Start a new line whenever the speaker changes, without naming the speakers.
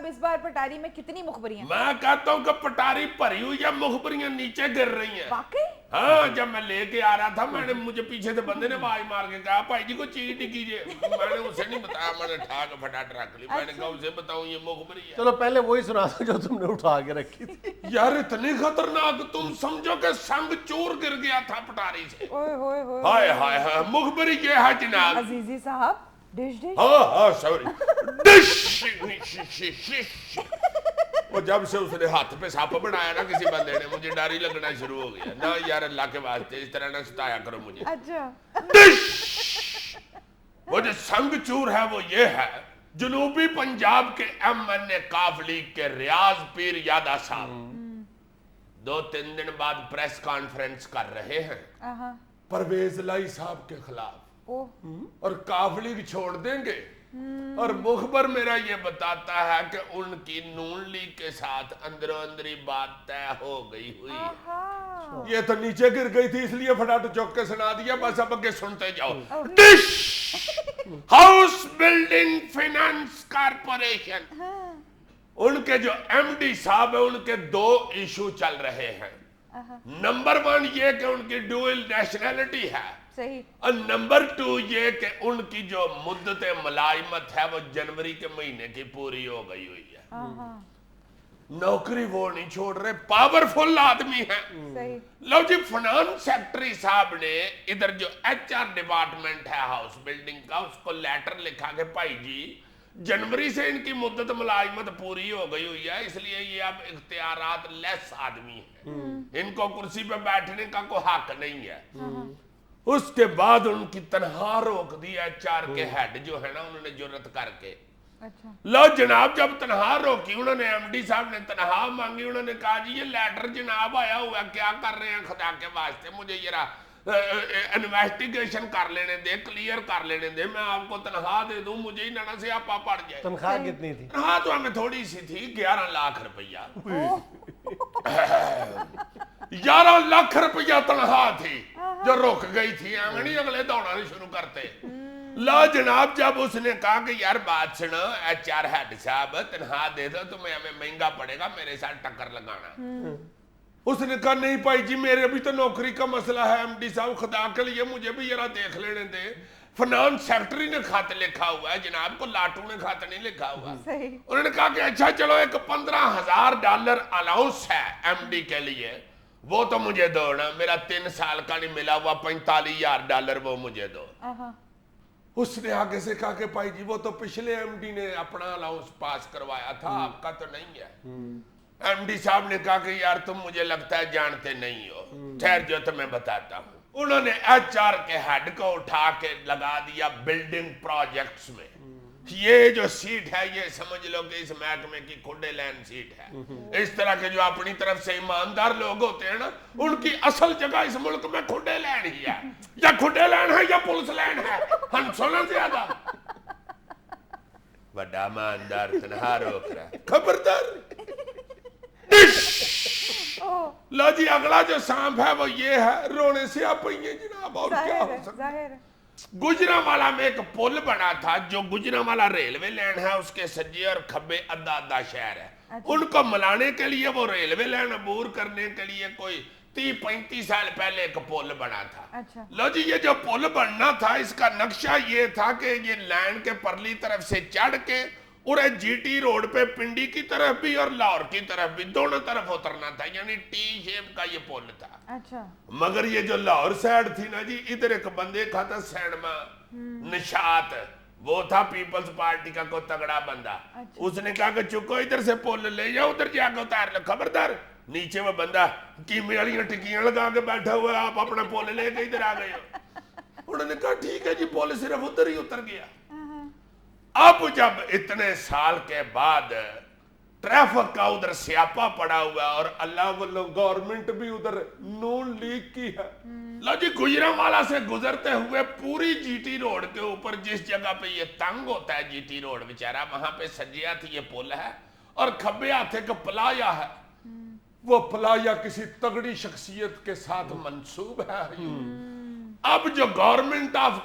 صاحب اس بار پٹاری میں کتنی مخبریاں؟
میں کہتا ہوں کہ پٹاری بھری ہوئی ہے، مخبریاں نیچے گر رہی ہیں.
واقعی؟
ہاں جب میں لے کے آ رہا تھا میں نے مجھے پیچھے سے بندے نے آواز مار کے کہا بھائی جی کو چیز نہیں کیجیے. میں نے اسے نہیں بتایا، میں نے اٹھا کے پھٹاٹ رکھ لی. میں نے کہا اسے بتاؤں یہ مخبری ہے.
چلو پہلے وہی سنا تھا جو تم نے اٹھا کے رکھی تھی.
یار اتنی خطرناک، تم سمجھو کہ سنگ چور گر گیا تھا پٹاری سے.
اوئے ہوئے ہوئے.
ہائے ہائے ہائے. مخبری یہ ہے جناب.
عزیزی صاحب ڈش ڈش.
ہاں سوری ڈش. وہ جب سے اس نے ہاتھ پہ ساپ بنایا نا کسی بندے نے، مجھے ڈر ہی لگنا شروع ہو گیا. نہ یار اللہ کے واسطے اس طرح نہ ستایا کرو مجھے.
اچھا.
ڈش. وہ جو سنگ چور ہے وہ یہ ہے، جنوبی پنجاب کے ایم این اے کاف لیگ کے ریاض پیر یادا صاحب 2-3 دن بعد پریس کانفرنس کر رہے ہیں پرویز لائی صاحب کے خلاف، اور کاف لیگ چھوڑ دیں گے. اور مخبر میرا یہ بتاتا ہے کہ ان کی نون لیگ کے ساتھ اندروں اندری بات طے ہو گئی ہوئی ہے. یہ تو نیچے گر گئی تھی اس لیے فٹاٹ چوک کے سنا دیا. بس اب آگے سنتے جاؤ. Dish house building finance corporation, ان کے جو ایم ڈی صاحب ہیں ان کے 2 ایشو چل رہے ہیں. نمبر 1 یہ کہ ان کی ڈوئل نیشنلٹی ہے،
صحیح.
اور نمبر 2 یہ کہ ان کی جو مدت ملائمت ہے وہ جنوری کے مہینے کی پوری ہو گئی ہوئی ہے. نوکری وہ نہیں چھوڑ رہے، پاورفل آدمی ہیں. لو جی فنانس سیکٹری صاحب نے ادھر جو ایچ آر ڈپارٹمنٹ ہے ہاؤس بلڈنگ کا، اس کو لیٹر لکھا کہ بھائی جی جنوری سے ان کی مدت ملازمت پوری ہو گئی ہوئی ہے، اس لیے یہ اب اختیارات لیس آدمی ہیں، ان کو کرسی پہ بیٹھنے کا کوئی حق نہیں ہے. اس کے بعد ان کی تنہا روک دی ایچ آر کے ہیڈ جو ہے نا، انہوں نے جرت کر کے. لو جناب جب تنہا روکی انہوں نے، ایم ڈی صاحب نے تنہا مانگی. انہوں نے کہا جی یہ لیٹر جناب آیا ہوا ہے، کیا کر رہے ہیں خدا کے واسطے، مجھے یہ انویسٹیگیشن کر لینے دے، کلیئر کر لینے دے، میں آپ کو تنخواہ دے دوں، مجھے ہی نہ سے آپ پڑ جائے.
تنخواہ کتنی تھی؟
تنخواہ تو ہمیں تھوڑی سی تھی، 11 لاکھ روپیہ. 11 لاکھ روپیہ تنخواہ تھی جو رک گئی تھی. ہمیں نہیں اگلے دوڑنا نہیں شروع کرتے. لا جناب جب اس نے کہا کہ یار بات سنو ایچ آر ہیڈ صاحب تنخواہ دے دو، تمہیں ہمیں مہنگا پڑے گا میرے ساتھ ٹکر لگانا. اس نے کہا نہیں بھائی جی میرے بھی تو نوکری کا مسئلہ ہے، ایم ڈی صاحب خدا کے لیے مجھے بھی ذرا دیکھ لینے دے. فنانس سیکٹری نے خط لکھا ہوا ہے جناب کو، لاٹو نے خط نہیں لکھا ہوا. انہوں نے کہا کہ اچھا چلو ایک $15,000 الاؤنس ہے ایم ڈی کے لیے، وہ تو مجھے دو نا، میرا 3 سال کا نہیں ملا ہوا $45,000 وہ مجھے دو. اس نے آگے سے کہا کہ بھائی جی وہ تو پچھلے ایم ڈی نے اپنا الاؤنس پاس کروایا تھا، آپ کا تو نہیں ہے. ایم ڈی صاحب نے کہا کہ یار تم مجھے لگتا ہے جانتے نہیں ہو، ٹھہر جو تمہیں بتاتا ہوں. انہوں نے ایچ آر کے ہیڈ کو اٹھا کے لگا دیا بلڈنگ پروجیکٹس میں. یہ جو سیٹ ہے یہ سمجھ لو کہ اس محکمے کی کھڈے لین سیٹ ہے. اس طرح کے جو اپنی طرف سے ایماندار لوگ ہوتے ہیں نا، ان کی اصل جگہ اس ملک میں کھڈے لین ہی ہے، یا کھڈے لین ہے یا پولیس لین ہے. ہم سننا زیادہ بڑا ایماندار تنہا روک رہا ہے، خبردار. لو جی اگلا جو سانپ ہے وہ یہ ہے، رونے سے آپ ہی ہیں جناب، اور کیا ہو سکتا ہے. گجرانوالا میں ایک پل بنا تھا، جو گجرانوالا ریلوے لین ہے اس کے سجے اور کھبے آدھا شہر ہے. ان کو ملانے کے لیے وہ ریلوے لین عبور کرنے کے لیے کوئی 30-35 سال پہلے ایک پل بنا تھا. لو جی یہ جو پل بننا تھا اس کا نقشہ یہ تھا کہ یہ لین کے پرلی طرف سے چڑھ کے اور جی ٹی روڈ پہ پنڈی کی طرف بھی اور لاہور کی طرف بھی دونوں طرف اترنا تھا، یعنی ٹی شیپ کا یہ پل تھا. مگر یہ جو لاہور سائڈ تھی نا جی، ادھر ایک بندے کا تھا سینما نشات، وہ تھا پیپلز پارٹی کا کوئی تگڑا بندہ. اس نے کہا کہ چکو ادھر سے پل لے جاؤ ادھر جا کے اتار لو. خبردار نیچے وہ بندہ قیمے والی ٹکیاں لگا کے بیٹھا ہوا ہے، آپ اپنا پل لے کے ادھر آ گئے ہو. انہوں نے کہا ٹھیک ہے جی، پل صرف ادھر ہی اتر گیا. اب جب اتنے سال کے بعد ٹریفک کا ادھر سیاپا پڑا ہوا اور اللہ واللہ گورنمنٹ بھی ادھر نون لیگ کی ہے. لو جی گجرانوالا سے گزرتے ہوئے پوری جی ٹی روڈ کے اوپر جس جگہ پہ یہ تنگ ہوتا ہے جی ٹی روڈ بیچارہ، وہاں پہ سجیا تھی یہ پل ہے اور کھبے ہاتھے کا پلایا ہے. وہ پلایا کسی تگڑی شخصیت کے ساتھ منسوب ہے. اب جو گورنمنٹ آف